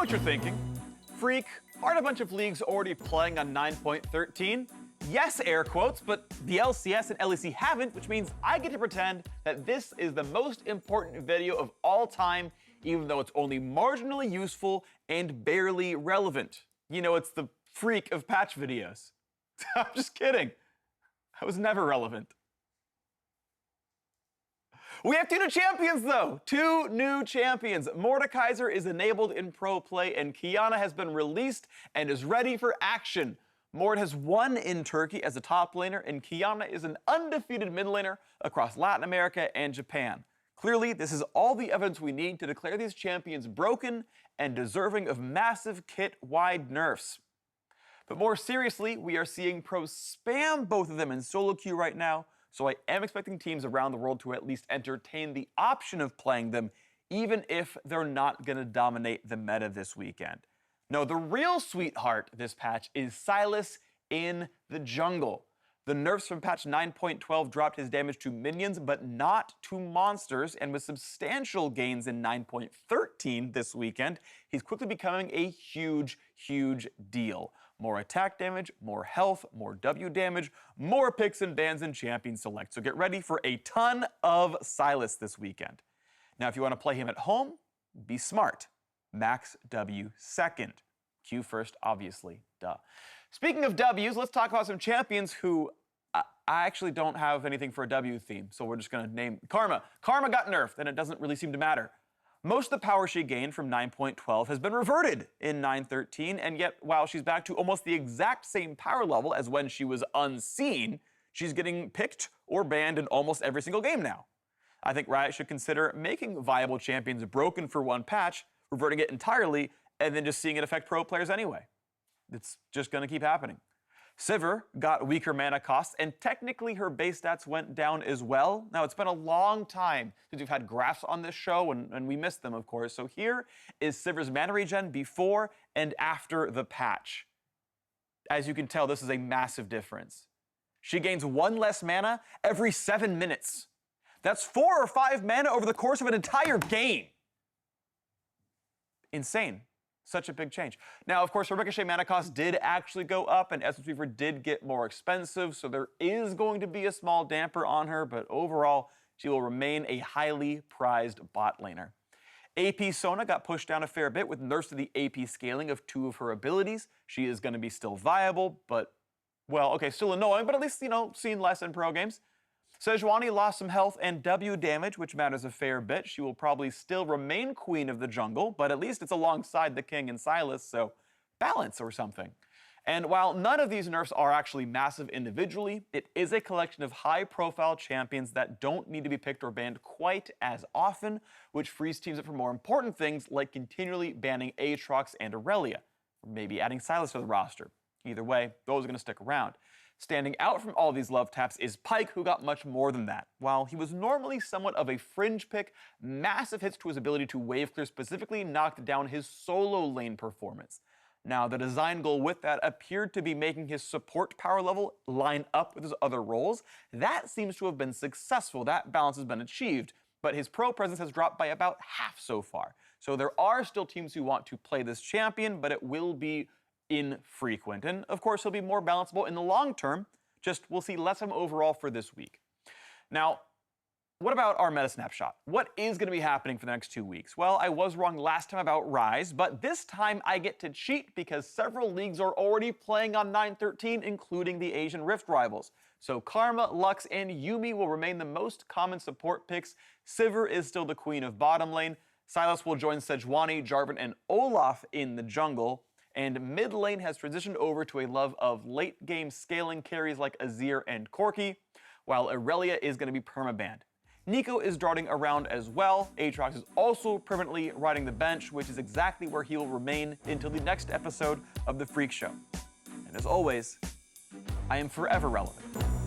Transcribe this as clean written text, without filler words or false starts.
what you're thinking. Phreak, aren't a bunch of leagues already playing on 9.13? Yes, air quotes, but the LCS and LEC haven't, which means I get to pretend that this is the most important video of all time, even though it's only marginally useful and barely relevant. You know, it's the Phreak of patch videos. I'm just kidding. I was never relevant. We have 2 new champions, though. 2 new champions. Mordekaiser is enabled in pro play, and Qiyana has been released and is ready for action. Mord has won in Turkey as a top laner, and Qiyana is an undefeated mid laner across Latin America and Japan. Clearly, this is all the evidence we need to declare these champions broken and deserving of massive kit-wide nerfs. But more seriously, we are seeing pros spam both of them in solo queue right now, so I am expecting teams around the world to at least entertain the option of playing them, even if they're not going to dominate the meta this weekend. No, the real sweetheart this patch is Sylas in the jungle. The nerfs from patch 9.12 dropped his damage to minions, but not to monsters, and with substantial gains in 9.13 this weekend, he's quickly becoming a huge, huge deal. More attack damage, more health, more W damage, more picks and bans in Champion Select. So get ready for a ton of Sylas this weekend. Now, if you want to play him at home, be smart. Max W second. Q first, obviously. Duh. Speaking of Ws, let's talk about some champions who I actually don't have anything for a W theme, so we're just going to name Karma. Karma got nerfed, and it doesn't really seem to matter. Most of the power she gained from 9.12 has been reverted in 9.13, and yet while she's back to almost the exact same power level as when she was unseen, she's getting picked or banned in almost every single game now. I think Riot should consider making viable champions broken for one patch, reverting it entirely, and then just seeing it affect pro players anyway. It's just going to keep happening. Sivir got weaker mana costs, and technically her base stats went down as well. Now, it's been a long time since we've had graphs on this show, and we missed them, of course. So here is Sivir's mana regen before and after the patch. As you can tell, this is a massive difference. She gains 1 less mana every 7 minutes. That's 4 or 5 mana over the course of an entire game. Insane. Such a big change. Now, of course, her Ricochet mana cost did actually go up, and Essence Weaver did get more expensive, so there is going to be a small damper on her, but overall, she will remain a highly prized bot laner. AP Sona got pushed down a fair bit with nerfs to the AP scaling of 2 of her abilities. She is going to be still viable, but, well, okay, still annoying, but at least, you know, seen less in pro games. Sejuani lost some health and W damage, which matters a fair bit. She will probably still remain queen of the jungle, but at least it's alongside the king and Sylas, so balance or something. And while none of these nerfs are actually massive individually, it is a collection of high-profile champions that don't need to be picked or banned quite as often, which frees teams up for more important things like continually banning Aatrox and Aurelia, or maybe adding Sylas to the roster. Either way, those are going to stick around. Standing out from all these love taps is Pyke, who got much more than that. While he was normally somewhat of a fringe pick, massive hits to his ability to wave clear specifically knocked down his solo lane performance. Now, the design goal with that appeared to be making his support power level line up with his other roles. That seems to have been successful. That balance has been achieved, but his pro presence has dropped by about half so far. So there are still teams who want to play this champion, but it will be infrequent. And of course, he'll be more balanceable in the long term, just we'll see less of him overall for this week. Now, what about our meta snapshot? What is going to be happening for the next 2 weeks? Well, I was wrong last time about Rise, but this time I get to cheat because several leagues are already playing on 9.13, including the Asian Rift rivals. So Karma, Lux, and Yuumi will remain the most common support picks. Sivir is still the queen of bottom lane. Sylas will join Sejuani, Jarvan, and Olaf in the jungle. And mid lane has transitioned over to a love of late game scaling carries like Azir and Corki, while Aurelia is going to be permabanned. Nico is darting around as well. Aatrox is also permanently riding the bench, which is exactly where he will remain until the next episode of The Phreak Show. And as always, I am forever relevant.